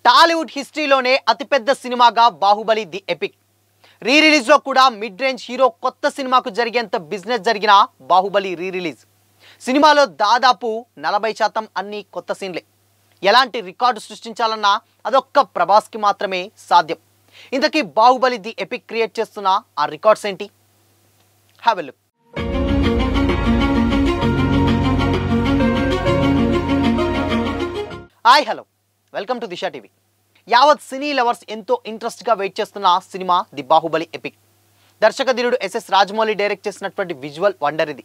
టాలీవుడ్ హిస్టరీలోనే అతిపెద్ద సినిమాగా Baahubali the epic. రీ రిలీజ్లో కూడా మిడ్ రేంజ్ హీరో కొత్త సినిమాకు జరిగేంత బిజినెస్ జరిగిన బాహుబలి రీ రిలీజ్. సినిమాలో దాదాపు 40% అన్ని కొత్త సీన్లే. ఎలాంటి రికార్డు సృష్టించాలన్నా అదొక్క ప్రభాస్కి మాత్రమే సాధ్యం. ఇంతకీ బాహుబలి ది ఎపిక్ క్రియేట్ చేస్తున్న ఆ రికార్డ్స్ ఏంటి? Have a look. Hi hello, welcome to Disha TV. యావత్ సినీ లవర్స్ ఎంతో ఇంట్రెస్ట్గా వెయిట్ చేస్తున్న సినిమా ది బాహుబలి ఎపిక్. దర్శకధీరుడు ఎస్ఎస్ రాజమౌళి డైరెక్ట్ చేసినటువంటి విజువల్ వండర్ ఇది.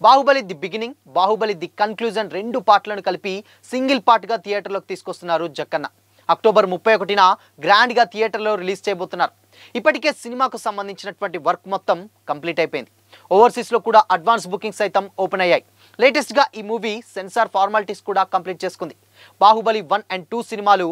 Baahubali the beginning, Baahubali the conclusion రెండు పార్ట్లను కలిపి సింగిల్ పార్ట్గా థియేటర్లోకి తీసుకొస్తున్నారు జక్కన్న. అక్టోబర్ 31న గ్రాండ్గా థియేటర్లో రిలీజ్ చేయబోతున్నారు. ఇప్పటికే సినిమాకు సంబంధించినటువంటి వర్క్ మొత్తం కంప్లీట్ అయిపోయింది. ఓవర్సీస్లో కూడా అడ్వాన్స్ బుకింగ్స్ సైతం ఓపెన్ అయ్యాయి. లేటెస్ట్గా ఈ మూవీ సెన్సార్ ఫార్మాలిటీస్ కూడా కంప్లీట్ చేసుకుంది. బాహుబలి 1 and 2 సినిమాలు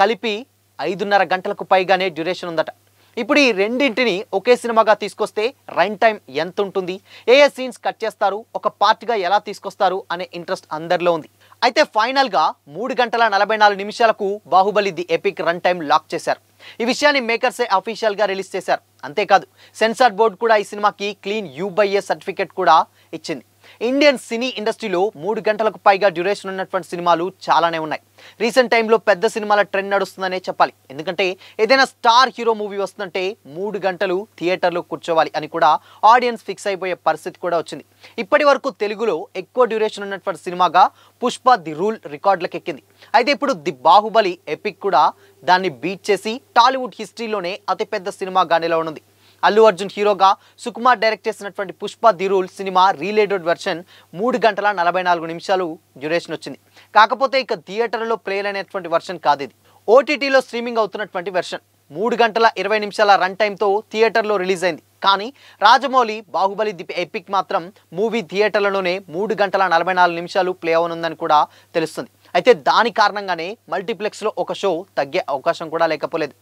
కలిపి 5.5 గంటలకు పైగానే డ్యూరేషన్ ఉందట. ఇప్పుడు ఈ రెండింటిని ఒకే సినిమాగా తీసుకొస్తే రన్ టైం ఎంత ఉంటుంది, ఏ సీన్స్ కట్ చేస్తారు, ఒక పార్ట్గా ఎలా తీసుకొస్తారు అనే ఇంట్రెస్ట్ అందరిలో ఉంది. అయితే ఫైనల్గా 3 గంటల 44 నిమిషాలకు Baahubali the epic run time lock చేశారు. ఈ విషయాన్ని మేకర్సే అఫీషియల్గా రిలీజ్ చేశారు. అంతేకాదు సెన్సార్ బోర్డు కూడా ఈ సినిమాకి క్లీన్ U/A సర్టిఫికేట్ కూడా ఇచ్చింది. ఇండియన్ సినీ ఇండస్ట్రీలో 3 గంటలకు పైగా డ్యూరేషన్ ఉన్నటువంటి సినిమాలు చాలానే ఉన్నాయి. రీసెంట్ టైంలో పెద్ద సినిమాల ట్రెండ్ నడుస్తుందనే చెప్పాలి. ఎందుకంటే ఏదైనా స్టార్ హీరో మూవీ వస్తుందంటే 3 గంటలు థియేటర్లో కూర్చోవాలి అని కూడా ఆడియన్స్ ఫిక్స్ అయిపోయే పరిస్థితి కూడా వచ్చింది. ఇప్పటి వరకు తెలుగులో ఎక్కువ డ్యూరేషన్ ఉన్నటువంటి సినిమాగా పుష్ప ది రూల్ రికార్డులకు ఎక్కింది. అయితే ఇప్పుడు ది బాహుబలి ఎపిక్ కూడా దాన్ని బీట్ చేసి టాలీవుడ్ హిస్టరీలోనే అతిపెద్ద సినిమాగా నిలవనుంది. అల్లు అర్జున్ హీరోగా సుకుమార్ డైరెక్ట్ చేసినటువంటి Pushpa the rule cinema related version 3 గంటల 44 నిమిషాలు డ్యూరేషన్ వచ్చింది. కాకపోతే ఇక థియేటర్లో ప్లే అయినటువంటి వెర్షన్ కాదు ఇది. ఓటీటీలో స్ట్రీమింగ్ అవుతున్నటువంటి వెర్షన్ 3 గంటల 20 నిమిషాల రన్ టైంతో థియేటర్లో రిలీజ్ అయింది. కానీ రాజమౌళి బాహుబలి ది ఎపిక్ మాత్రం మూవీ థియేటర్లలోనే 3 గంటల 44 నిమిషాలు ప్లే అవనుందని కూడా తెలుస్తుంది. అయితే దాని కారణంగానే మల్టీప్లెక్స్లో ఒక షో తగ్గే అవకాశం కూడా లేకపోలేదు.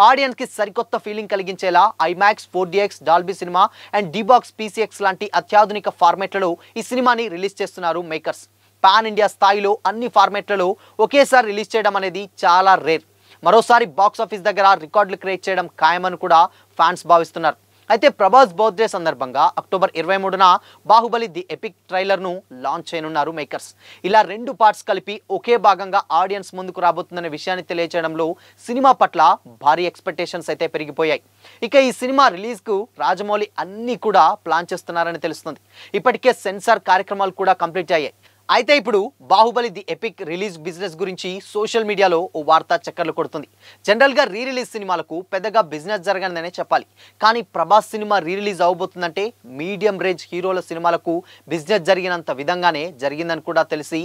ఆడియన్స్కి సరికొత్త ఫీలింగ్ కలిగించేలా IMAX, 4DX, Dolby cinema and D Box, PCX లాంటి అత్యాధునిక ఫార్మాట్లలో ఈ సినిమాని రిలీజ్ చేస్తున్నారు మేకర్స్. పాన్ ఇండియా స్థాయిలో అన్ని ఫార్మాట్లలో ఒకేసారి రిలీజ్ చేయడం అనేది చాలా రేర్. మరోసారి బాక్స్ ఆఫీస్ దగ్గర రికార్డులు క్రియేట్ చేయడం ఖాయమని కూడా ఫ్యాన్స్ భావిస్తున్నారు. అయితే ప్రభాస్ బర్త్డే సందర్భంగా అక్టోబర్ 23న బాహుబలి ది ఎపిక్ ట్రైలర్ను లాంచ్ చేయనున్నారు మేకర్స్. ఇలా 2 పార్ట్స్ కలిపి ఒకే భాగంగా ఆడియన్స్ ముందుకు రాబోతుందనే విషయాన్ని తెలియజేయడంలో సినిమా పట్ల భారీ ఎక్స్పెక్టేషన్స్ అయితే పెరిగిపోయాయి. ఇక ఈ సినిమా రిలీజ్కు రాజమౌళి అన్నీ కూడా ప్లాన్ చేస్తున్నారని తెలుస్తుంది. ఇప్పటికే సెన్సార్ కార్యక్రమాలు కూడా కంప్లీట్ అయ్యాయి. అయితే ఇప్పుడు Baahubali the epic release business గురించి సోషల్ మీడియాలో ఓ వార్త చక్కర్లు కొడుతుంది. జనరల్గా రీ రిలీజ్ సినిమాలకు పెద్దగా బిజినెస్ జరగదనే చెప్పాలి. కానీ ప్రభాస్ సినిమా రీ రిలీజ్ అవబోతుందంటే మీడియం రేంజ్ హీరోల సినిమాలకు బిజినెస్ జరిగినంత విధంగానే జరిగిందని కూడా తెలిసి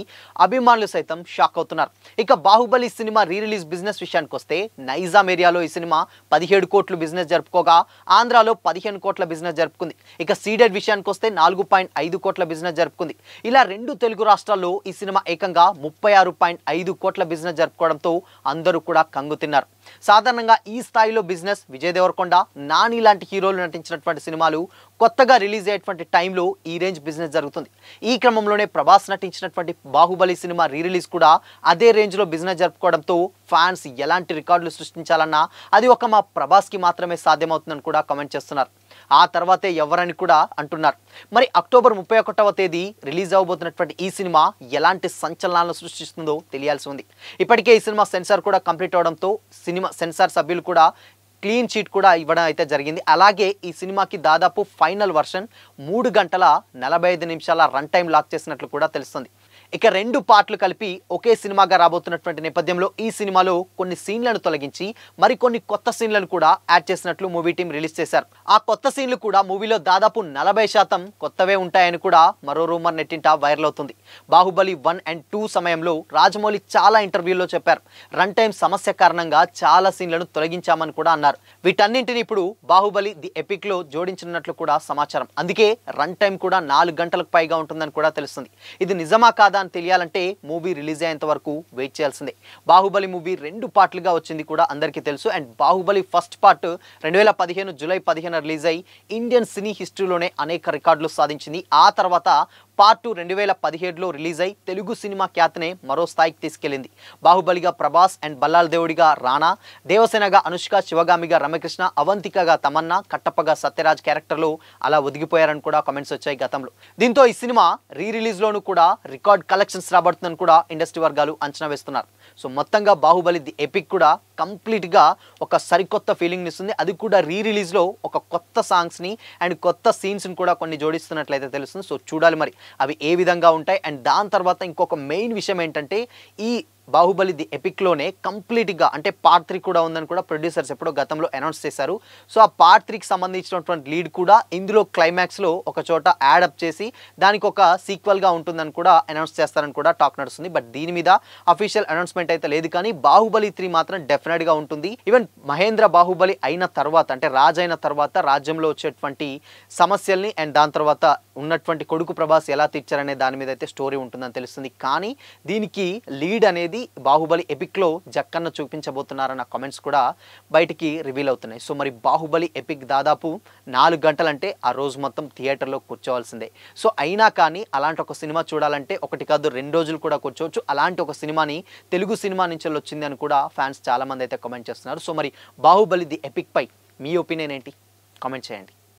అభిమానులు సైతం షాక్ అవుతున్నారు. ఇక Baahubali cinema re release business విషయానికి వస్తే నైజాం ఏరియాలో ఈ సినిమా 17 కోట్లు బిజినెస్ జరుపుకోగా ఆంధ్రాలో 15 కోట్ల బిజినెస్ జరుపుకుంది. ఇక సీడెడ్ విషయానికి వస్తే 4.5 కోట్ల బిజినెస్ జరుపుకుంది. ఇలా 2 తెలుగు రాష్ట్రాల్లో ఈ సినిమా ఏకంగా 36.5 కోట్ల బిజినెస్ జరుపుకోవడంతో అందరూ కూడా కంగు తిన్నారు. సాధారణంగా ఈ స్థాయిలో బిజినెస్ విజయ్ దేవరకొండ, నాని లాంటి హీరోలు నటించినటువంటి సినిమాలు కొత్తగా రిలీజ్ అయ్యేటువంటి టైంలో ఈ రేంజ్ బిజినెస్ జరుగుతుంది. ఈ క్రమంలోనే ప్రభాస్ నటించినటువంటి బాహుబలి సినిమా రీ రిలీజ్ కూడా అదే రేంజ్లో బిజినెస్ జరుపుకోవడంతో ఫ్యాన్స్ ఎలాంటి రికార్డులు సృష్టించాలన్నా అది ఒక మా ప్రభాస్కి మాత్రమే సాధ్యమవుతుందని కూడా కామెంట్ చేస్తున్నారు. ఆ తర్వాతే ఎవరని కూడా అంటున్నారు. మరి అక్టోబర్ 31వ తేదీ రిలీజ్ అవబోతున్నటువంటి ఈ సినిమా ఎలాంటి సంచలనాలను సృష్టిస్తుందో తెలియాల్సి ఉంది. ఇప్పటికే ఈ సినిమా సెన్సార్ కూడా కంప్లీట్ అవడంతో సినిమా సెన్సార్ సభ్యులు కూడా క్లీన్ చీట్ కూడా ఇవ్వడం అయితే జరిగింది. అలాగే ఈ సినిమాకి దాదాపు ఫైనల్ వర్షన్ 3 గంటల 45 నిమిషాల రన్ టైం లాక్ చేసినట్లు కూడా తెలుస్తుంది. ఇక 2 పార్ట్లు కలిపి ఒకే సినిమాగా రాబోతున్నటువంటి నేపథ్యంలో ఈ సినిమాలో కొన్ని సీన్లను తొలగించి మరికొన్ని కొత్త సీన్లను కూడా యాడ్ చేసినట్లు మూవీ టీం రిలీజ్ చేశారు. ఆ కొత్త సీన్లు కూడా మూవీలో దాదాపు 40% కొత్తవే ఉంటాయని కూడా మరో రూమర్ నెట్టింట వైరల్ అవుతుంది. బాహుబలి 1 and 2 సమయంలో రాజమౌళి చాలా ఇంటర్వ్యూల్లో చెప్పారు. రన్ టైం సమస్య కారణంగా చాలా సీన్లను తొలగించామని కూడా అన్నారు. వీటన్నింటిని ఇప్పుడు బాహుబలి ది ఎపిక్ లో జోడించనున్నట్లు కూడా సమాచారం. అందుకే రన్ టైం కూడా 4 గంటలకు పైగా ఉంటుందని కూడా తెలుస్తుంది. ఇది నిజమా కాదా అని తెలియాలంటే మూవీ రిలీజ్ అయ్యేంత వరకు వెయిట్ చేయాల్సిందే. బాహుబలి మూవీ 2 పార్ట్లుగా వచ్చింది కూడా అందరికీ తెలుసు. And Baahubali first part 2015 July 15 release అయ్యి ఇండియన్ సినీ హిస్టరీలోనే అనేక రికార్డులు సాధించింది. ఆ తర్వాత పార్ట్ 2 2017లో రిలీజ్ అయి తెలుగు సినిమా ఖ్యాతిని మరో స్థాయికి తీసుకెళ్లింది. బాహుబలిగా ప్రభాస్ అండ్ బల్లాల్ దేవుడిగా రానా, దేవసేనగా అనుష్క, శివగామిగా రమ్యకృష్ణ, అవంతికగా తమన్నా, కట్టప్పగా సత్యరాజ్ క్యారెక్టర్లు అలా ఒదిగిపోయారని కూడా కామెంట్స్ వచ్చాయి గతంలో. దీంతో ఈ సినిమా రీ రిలీజ్లోనూ కూడా రికార్డ్ కలెక్షన్స్ రాబడుతుందని కూడా ఇండస్ట్రీ వర్గాలు అంచనా వేస్తున్నారు. సో మొత్తంగా బాహుబలి ది ఎపిక్ కూడా కంప్లీట్గా ఒక సరికొత్త ఫీలింగ్ ఇస్తుంది. అది కూడా రీ రిలీజ్లో ఒక కొత్త సాంగ్స్ని అండ్ కొత్త సీన్స్ని కూడా కొన్ని జోడిస్తున్నట్లయితే తెలుస్తుంది. సో చూడాలి మరి అవి ఏ విధంగా ఉంటాయి. అండ్ దాని తర్వాత ఇంకొక మెయిన్ విషయం ఏంటంటే ఈ బాహుబలి ది ఎపిక్లోనే కంప్లీట్గా అంటే పార్ట్ 3 కూడా ఉందని కూడా ప్రొడ్యూసర్స్ ఎప్పుడో గతంలో అనౌన్స్ చేశారు. సో ఆ పార్ట్ 3కి సంబంధించినటువంటి లీడ్ కూడా ఇందులో క్లైమాక్స్లో ఒక చోట యాడప్ చేసి దానికి ఒక సీక్వెల్గా ఉంటుందని కూడా అనౌన్స్ చేస్తారని కూడా టాక్ నడుస్తుంది. బట్ దీని మీద అఫీషియల్ అనౌన్స్మెంట్ అయితే లేదు. కానీ బాహుబలి 3 మాత్రం డెఫినెట్గా ఉంటుంది. ఈవెన్ మహేంద్ర బాహుబలి అయిన తర్వాత అంటే రాజు అయిన తర్వాత రాజ్యంలో వచ్చేటువంటి సమస్యల్ని అండ్ దాని తర్వాత ఉన్నటువంటి కొడుకు ప్రభాస్ ఎలా తీర్చారనే దాని మీద అయితే స్టోరీ ఉంటుందని తెలుస్తుంది. కానీ దీనికి లీడ్ అనేది బాహుబలి ఎపిక్లో జక్కన్న చూపించబోతున్నారన్న కామెంట్స్ కూడా బయటికి రివీల్ అవుతున్నాయి. సో మరి బాహుబలి ఎపిక్ దాదాపు 4 గంటలంటే ఆ రోజు మొత్తం థియేటర్లో కూర్చోవాల్సిందే. సో అయినా కానీ అలాంటి ఒక సినిమా చూడాలంటే 1 కాదు 2 రోజులు కూడా కూర్చోవచ్చు. అలాంటి ఒక సినిమాని తెలుగు సినిమా నుంచి వచ్చింది అని కూడా ఫ్యాన్స్ చాలామంది అయితే కామెంట్ చేస్తున్నారు. సో మరి బాహుబలి ది ఎపిక్ పై మీ ఒపీనియన్ ఏంటి? కామెంట్ చేయండి.